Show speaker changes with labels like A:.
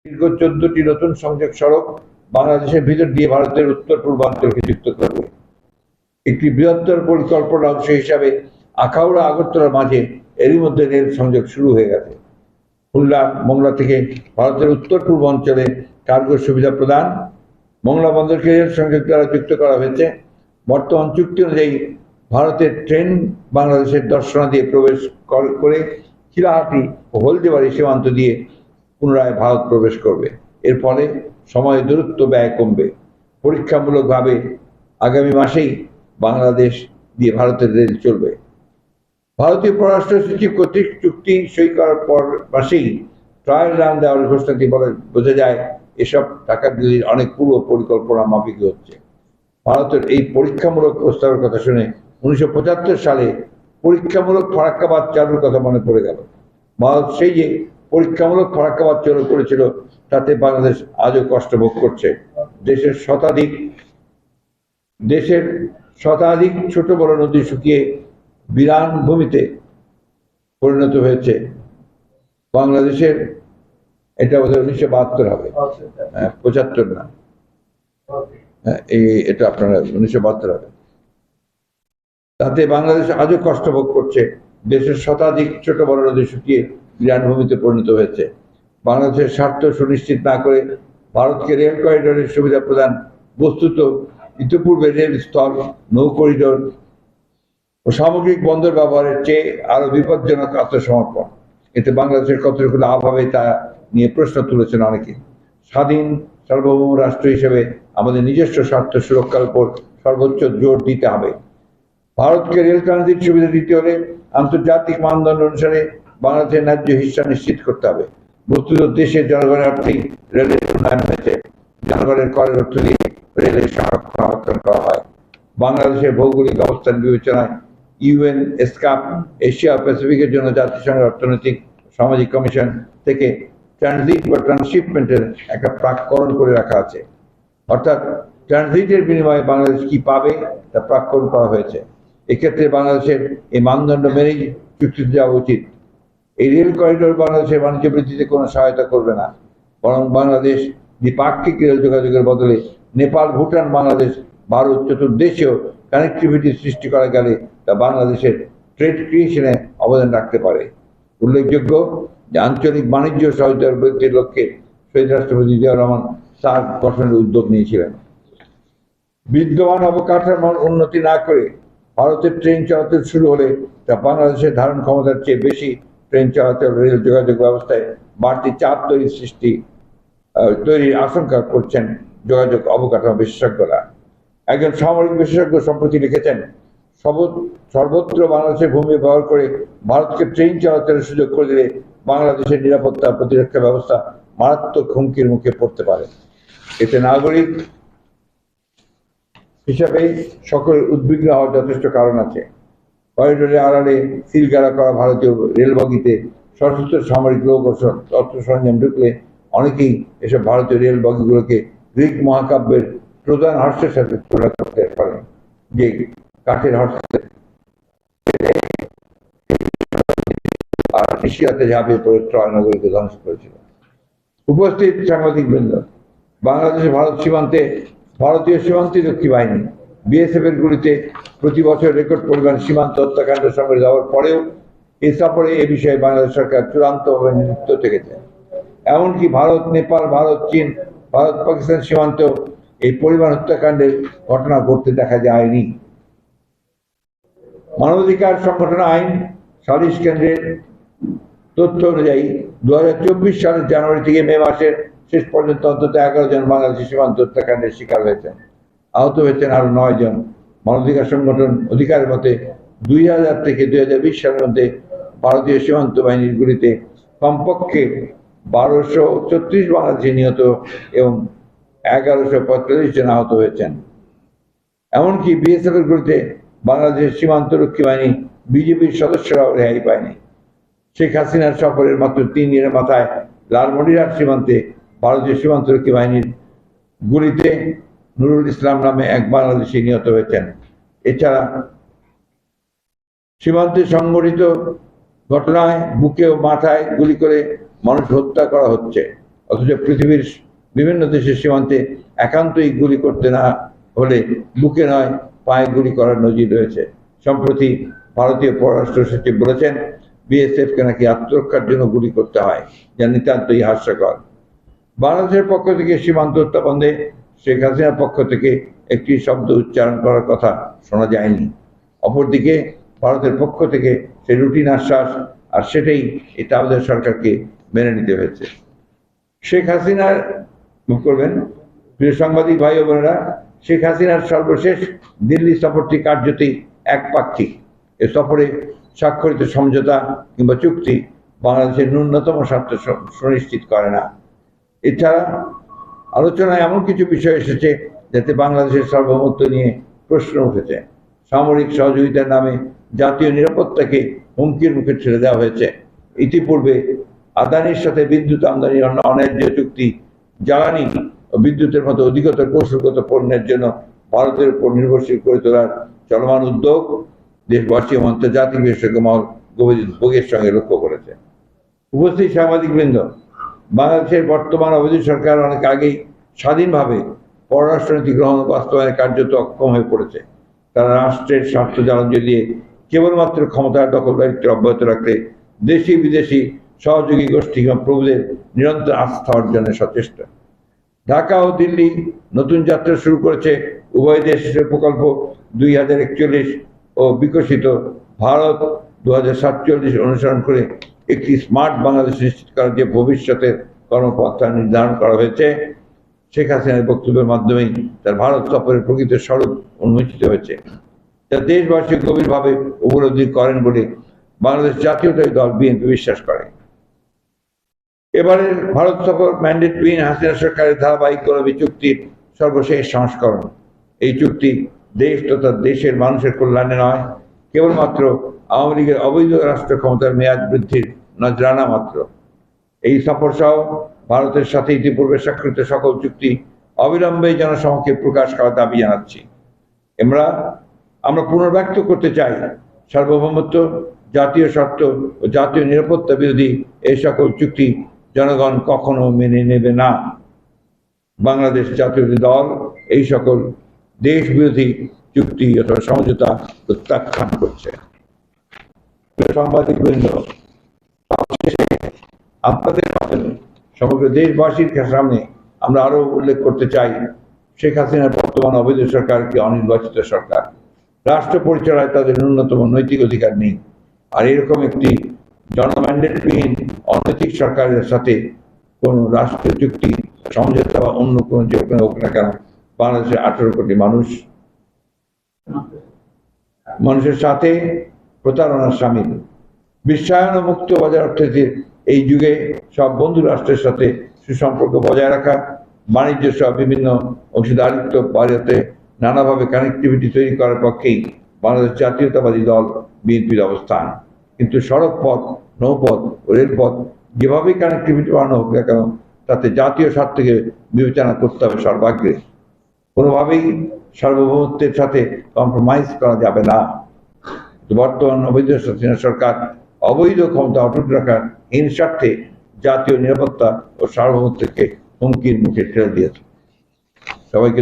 A: দীর্ঘ 14টি নতুন সংযোগ সড়ক বাংলাদেশের ভিতর দিয়ে ভারতের উত্তর পূর্বাঞ্চলকে যুক্ত করবে। একটি বৃহত্তর পরিকল্পনার অংশ হিসাবে আখাউড়া আগরতলার মাঝে এরই মধ্যে রেল সংযোগ শুরু হয়ে গেছে। খুলনা মংলা থেকে ভারতের উত্তর পূর্বাঞ্চলে কার্গো সুবিধা প্রদান, মংলা বন্দরকে রেল সংযোগ দ্বারা যুক্ত করা হয়েছে। বর্তমান চুক্তি অনুযায়ী ভারতের ট্রেন বাংলাদেশের দর্শনা দিয়ে প্রবেশ করে চিলাহাটি ও হলদিবাড়ি সীমান্ত দিয়ে পুনরায় ভারত প্রবেশ করবে। এর ফলে সময় দূরত্ব ব্যয় কমবে। পরীক্ষামূলকভাবে আগামী মাসেই বাংলাদেশ দিয়ে ভারতের রেল চলবে। ভারতীয় পররাষ্ট্র সচিব কর্তৃক চুক্তি সই করার পর মাসেই ট্রায়াল রান দেওয়ার ঘোষণাটি বলে বোঝা যায় এসব টাকা দিল্লির অনেক পূর্ব পরিকল্পনা মাফিক হচ্ছে। ভারতের এই পরীক্ষামূলক প্রস্তাবের কথা শুনে 1975 সালে পরীক্ষামূলক ফারাক্কাবাদ চালুর কথা মনে পড়ে গেল। ভারত সেই যে পরীক্ষামূলক ফারাক্কাবাদ চালু করেছিল তাতে বাংলাদেশ আজও কষ্ট ভোগ করছে। দেশের শতাধিক ছোট বড় নদী শুকিয়ে বিরান ভূমিতে পরিণত হয়েছে। বাংলাদেশের এটা বোধহয় 1972 হবে, 75 না, এটা আপনারা 1972 হবে। তাতে বাংলাদেশ আজও কষ্ট ভোগ করছে। দেশের শতাধিক ছোট বড় নদী শুকিয়ে বিরান ভূমিতে পরিণত হয়েছে। বাংলাদেশের স্বার্থ সুনিশ্চিত না করে ভারতকে রেল করিডোরের সুবিধা প্রদান বস্তুত ইতিপূর্বে রেল স্থল, নৌ করিডোর ও সামগ্রিক বন্দর ব্যবহারের চেয়ে আরো বিপজ্জনক আত্মসমর্পণ। এতে বাংলাদেশের কতটুকু লাভ হবে তা নিয়ে প্রশ্ন তুলেছেন অনেকে। স্বাধীন সার্বভৌম রাষ্ট্র হিসেবে আমাদের নিজস্ব স্বার্থ সুরক্ষার উপর সর্বোচ্চ জোর দিতে হবে। ভারতকে রেল ট্রানজিট সুবিধা দিতে হলে আন্তর্জাতিক মানদণ্ড অনুসারে বাংলাদেশের ন্যায্য হিস্সা নিশ্চিত করতে হবে। বস্তুত দেশের জনগণের অর্থেই রেলের উন্নয়ন হয়েছে। জনগণের করের অর্থ দিয়ে রেলের সংরক্ষণ করা হয়। বাংলাদেশের ভৌগোলিক অবস্থান বিবেচনায় ইউএন এসকাপ এশিয়া প্যাসিফিকের জন্য জাতিসংঘের অর্থনৈতিক সামাজিক কমিশন থেকে ট্রানজিট বা ট্রান্সশিপমেন্টের একটা প্রাক্কলন করে রাখা আছে। অর্থাৎ ট্রানজিটের বিনিময়ে বাংলাদেশ কি পাবে তা প্রাক্কলন করা হয়েছে। এক্ষেত্রে বাংলাদেশের এই মানদণ্ড মেনেই চুক্তিতে যাওয়া উচিত। এই রেল করিডোর বাংলাদেশের বাণিজ্য বৃদ্ধিতে কোনো সহায়তা করবে না, বরং বাংলাদেশ দ্বিপাক্ষিক রেল যোগাযোগের বদলে নেপাল, ভুটান, বাংলাদেশ, ভারত চতুর্দেশীয় কানেক্টিভিটি সৃষ্টি করা গেলে তা বাংলাদেশের ট্রেড ক্রিয়েশনে অবদান রাখতে পারে। উল্লেখযোগ্য যে আঞ্চলিক বাণিজ্য সহযোগিতার বৃদ্ধির লক্ষ্যে শহীদ রাষ্ট্রপতি জিয়াউর রহমান সার্ক গঠনের উদ্যোগ নিয়েছিলেন। বিদ্যমান অবকাঠামোর উন্নতি না করে ভারতের ট্রেন চলাচল শুরু হলে তা বাংলাদেশের ধারণ ক্ষমতার চেয়ে বেশি ট্রেন চলাচল রেল যোগাযোগ ব্যবস্থায় বাড়তি চাপ তৈরির আশঙ্কা করছেন যোগাযোগ অবকাঠামো বিশেষজ্ঞরা। একজন সামরিক বিশেষজ্ঞ সম্প্রতি লিখেছেন, সর্বত্র বাংলাদেশের ভূমি ব্যবহার করে ভারতকে ট্রেন চলাচলের সুযোগ করে দিলে বাংলাদেশের নিরাপত্তা প্রতিরক্ষা ব্যবস্থা মারাত্মক হুমকির মুখে পড়তে পারে। এতে নাগরিক হিসাবে সকলের উদ্বিগ্ন হওয়ার যথেষ্ট কারণ আছে। করিডোরে আড়ালে সিলগালা করা ভারতীয় রেলবগিতে সশস্ত্র সামরিক লোক ও অস্ত্র সরঞ্জাম ঢুকলে অনেকেই এসব ভারতীয় রেল বগিগুলোকে গ্রিক মহাকাব্যের প্রধান হর্ষের সাথে তুলনা করতে পারেন, যে কাঠের হর্ষে আর নিশিরাতে ঝাঁপিয়ে পড়ে ট্রয় নগরীকে ধ্বংস করেছিল। উপস্থিত সাংবাদিক বৃন্দ, বাংলাদেশের ভারতীয় সীমান্তরক্ষী বাহিনী বিএসএফ এর গুলিতে প্রতি বছর রেকর্ড পরিমাণ সীমান্ত হত্যাকাণ্ড সংঘটিত হওয়ার পরেও এই সফরে এ বিষয়ে বাংলাদেশ সরকার চূড়ান্তভাবে নিযুক্ত থেকেছে। এমনকি ভারত, নেপাল, ভারত, চীন, ভারত পাকিস্তান সীমান্ত এই পরিমাণ হত্যাকাণ্ডের ঘটনা ঘটতে দেখা যায়নি। মানবাধিকার সংগঠন আইন সালিশ কেন্দ্রের তথ্য অনুযায়ী 2024 সালের জানুয়ারি থেকে মে মাসের শেষ পর্যন্ত অন্তত 11 জন বাংলাদেশি সীমান্ত হত্যাকাণ্ডের শিকার হয়েছেন। আহত হয়েছেন আরো 9 জন। মানবাধিকার সংগঠন অধিকারের মতে 2000 থেকে 2020 সালের মধ্যে ভারতীয় সীমান্ত বাহিনীর গুলিতে কমপক্ষে 1236 বাংলাদেশি নিহত এবং 1145 জন আহত হয়েছেন। এমনকি বিএসএফ এর গুলিতে বাংলাদেশের সীমান্তরক্ষী বাহিনী বিজেপির সদস্যরাও রেহাই পায়নি। শেখ হাসিনার সফরের মাত্র 3 দিনের মাথায় লালমনিরহাট সীমান্তে ভারতীয় সীমান্তরক্ষী বাহিনীর গুলিতে নুরুল ইসলাম নামে এক বাংলাদেশি নিহত হয়েছেন। এছাড়া সীমান্তে সংঘটিত ঘটনায় বুকে ও মাথায় গুলি করে মানুষ হত্যা করা হচ্ছে। অথচ পৃথিবীর বিভিন্ন দেশের সীমান্তে একান্তই গুলি করতে না হলে বুকে নয় পায়ে গুলি করার নজির রয়েছে। সম্প্রতি ভারতীয় পররাষ্ট্র সচিব বলেছেন, বিএসএফকে নাকি আত্মরক্ষার জন্য গুলি করতে হয়, যা নিতান্তই হাস্যকর। বাংলাদেশের পক্ষ থেকে সীমান্ত হত্যা বন্ধে শেখ হাসিনার পক্ষ থেকে একটি শব্দ উচ্চারণ করার কথা শোনা যায়নি। অপরদিকে ভারতের পক্ষ থেকে সেই রুটিন আশ্বাস, আর সেটাই এটা আমাদের সরকারকে মেনে নিতে হয়েছে। শেখ হাসিনার করবেন প্রিয় সাংবাদিক ভাই ও বোনেরা, শেখ হাসিনার সর্বশেষ দিল্লি সফরটি কার্যতই একপাক্ষিক। এ সফরে স্বাক্ষরিত সমঝোতা কিংবা চুক্তি বাংলাদেশের ন্যূনতম স্বার্থ সুনিশ্চিত করে না। এছাড়া আলোচনায় এমন কিছু বিষয় এসেছে যাতে বাংলাদেশের সার্বভৌমত্ব নিয়ে প্রশ্ন উঠেছে। সামরিক সহযোগিতার নামে জাতীয় নিরাপত্তাকে হুমকির মুখে ঠেলে দেওয়া হয়েছে। ইতিপূর্বে আদানির সাথে বিদ্যুৎ আমদানির অন্যায্য চুক্তি, জ্বালানি ও বিদ্যুতের মতো অধিকতর কৌশলগত পণ্যের জন্য ভারতের উপর নির্ভরশীল করে তোলার চলমান উদ্যোগ দেশবাসী ও আন্তর্জাতিক বিশেষজ্ঞ মহল গভীর সঙ্গে লক্ষ্য করেছে। উপস্থিত সাংবাদিকবৃন্দ, বাংলাদেশের বর্তমান অবৈধ সরকার অনেক আগেই স্বাধীনভাবে পররাষ্ট্রনীতি গ্রহণ বাস্তবায়নে কার্যত অক্ষম হয়ে পড়েছে। তারা রাষ্ট্রের স্বার্থ জ্বালাঞ্জ দিয়ে কেবলমাত্র ক্ষমতার দখলদারিত্ব অব্যাহত রাখতে দেশি বিদেশি সহযোগী গোষ্ঠী এবং প্রভুদের নিরন্তর আস্থা অর্জনে সচেষ্ট। ঢাকা ও দিল্লি নতুন যাত্রা শুরু করেছে উভয় দেশের প্রকল্প 2041 ও বিকশিত ভারত 2047 অনুসরণ করে একটি স্মার্ট বাংলাদেশ নিশ্চিত করার যে ভবিষ্যতের কর্মপন্থা নির্ধারণ করা হয়েছে, শেখ হাসিনার বক্তব্যের মাধ্যমেই তার ভারত সফরের প্রকৃত স্বরূপ উন্মোচিত হয়েছে, যা দেশবাসী গভীরভাবে উপলব্ধি করেন বলে বাংলাদেশ জাতীয়তাবাদী দল বিএনপি বিশ্বাস করে। এবারের ভারত সফর ম্যান্ডেটবিহীন হাসিনা সরকারের ধারাবাহিক গোলাপী চুক্তির সর্বশেষ সংস্করণ। এই চুক্তি দেশ তথা দেশের মানুষের কল্যাণে নয়, কেবলমাত্র আওয়ামী লীগের অবৈধ রাষ্ট্র ক্ষমতার মেয়াদ বৃদ্ধির নজরানা মাত্র। এই সফর সহ ভারতের সাথে ইতিপূর্বে স্বাক্ষরিত সকল চুক্তি অবিলম্বে জনসমক্ষে প্রকাশ করার দাবি জানাচ্ছি। আমরা পুনর্ব্যক্ত করতে চাই, সার্বভৌমত্ব, জাতীয় স্বার্থ ও জাতীয় নিরাপত্তা বিরোধী এই সকল চুক্তি জনগণ কখনো মেনে নেবে না। বাংলাদেশ জাতীয়তাবাদী দল এই সকল দেশ বিরোধী চুক্তি অথবা সমঝোতা প্রত্যাখ্যান করছে। সাংবাদিকবৃন্দ, আপনাদের মাধ্যমে সমগ্র দেশবাসীর সামনে আমরা আরো উল্লেখ করতে চাই, শেখ হাসিনার বর্তমান অবৈধ সরকারকে অনির্বাচিত সরকার। রাষ্ট্র পরিচালনায় তাদের ন্যূনতম নৈতিক অধিকার নেই। আর এরকম একটি জনম্যান্ডেটবিহীন অনৈতিক সরকারের সাথে কোন রাষ্ট্রীয় চুক্তি, সমঝোতা বা অন্য কোনো যে হোক না কেন, বাংলাদেশের 18 কোটি মানুষের সাথে প্রতারণার সামিল। বিশ্বায়ন ও মুক্ত বাজার অর্থনীতির এই যুগে সব বন্ধু রাষ্ট্রের সাথে সুসম্পর্ক বজায় রাখা, বাণিজ্য সহ বিভিন্ন অংশীদারিত্ব বাড়াতে নানাভাবে কানেক্টিভিটি তৈরি করার পক্ষেই বাংলাদেশ জাতীয়তাবাদী দল বিএনপির অবস্থান। কিন্তু সড়ক পথ, নৌপথ ও রেলপথ যেভাবেই কানেক্টিভিটি বাড়ানো হোক না কেন, তাতে জাতীয় স্বার্থকে বিবেচনা করতে হবে সর্বাগ্রে। কোনোভাবেই সার্বভৌমত্বের সাথে কম্প্রোমাইজ করা যাবে না। বর্তমান অবৈধ সরকার অবৈধ ক্ষমতা অটুট রাখার হীন স্বার্থে জাতীয় নিরাপত্তা ও সার্বভৌমত্বকে হুমকির মুখে ঠেলে দিয়েছে। সবাইকে